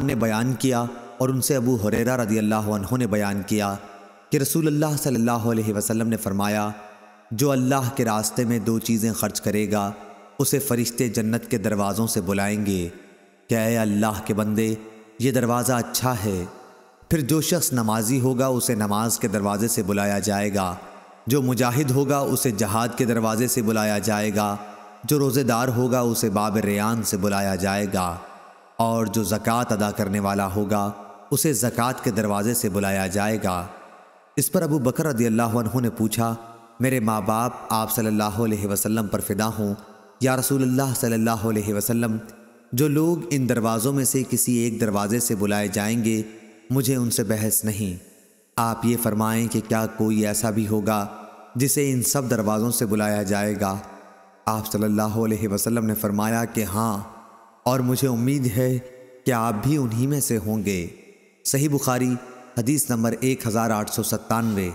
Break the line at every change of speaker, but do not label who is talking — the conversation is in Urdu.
نے بیان کیا اور ان سے ابو ہریرہ رضی اللہ عنہ نے بیان کیا کہ رسول اللہ صلی اللہ علیہ وسلم نے فرمایا، جو اللہ کے راستے میں 2 چیزیں خرچ کرے گا اسے فرشتے جنت کے دروازوں سے بلائیں گے کہ اے اللہ کے بندے، یہ دروازہ اچھا ہے۔ پھر جو شخص نمازی ہوگا اسے نماز کے دروازے سے بلایا جائے گا، جو مجاہد ہوگا اسے جہاد کے دروازے سے بلایا جائے گا، جو روزے دار ہوگا اسے باب ریان سے بلایا جائے گا، اور جو زکوٰۃ ادا کرنے والا ہوگا اسے زکوٰۃ کے دروازے سے بلایا جائے گا۔ اس پر ابو بکر رضی اللہ عنہ نے پوچھا، میرے ماں باپ آپ صلی اللہ علیہ وسلم پر فدا ہوں، یا رسول اللہ صلی اللہ علیہ وسلم، جو لوگ ان دروازوں میں سے کسی ایک دروازے سے بلائے جائیں گے مجھے ان سے بحث نہیں، آپ یہ فرمائیں کہ کیا کوئی ایسا بھی ہوگا جسے ان سب دروازوں سے بلایا جائے گا؟ آپ صلی اللہ علیہ وسلم نے فرمایا کہ ہاں، اور مجھے امید ہے کہ آپ بھی انہی میں سے ہوں گے۔ صحیح بخاری حدیث نمبر 1897۔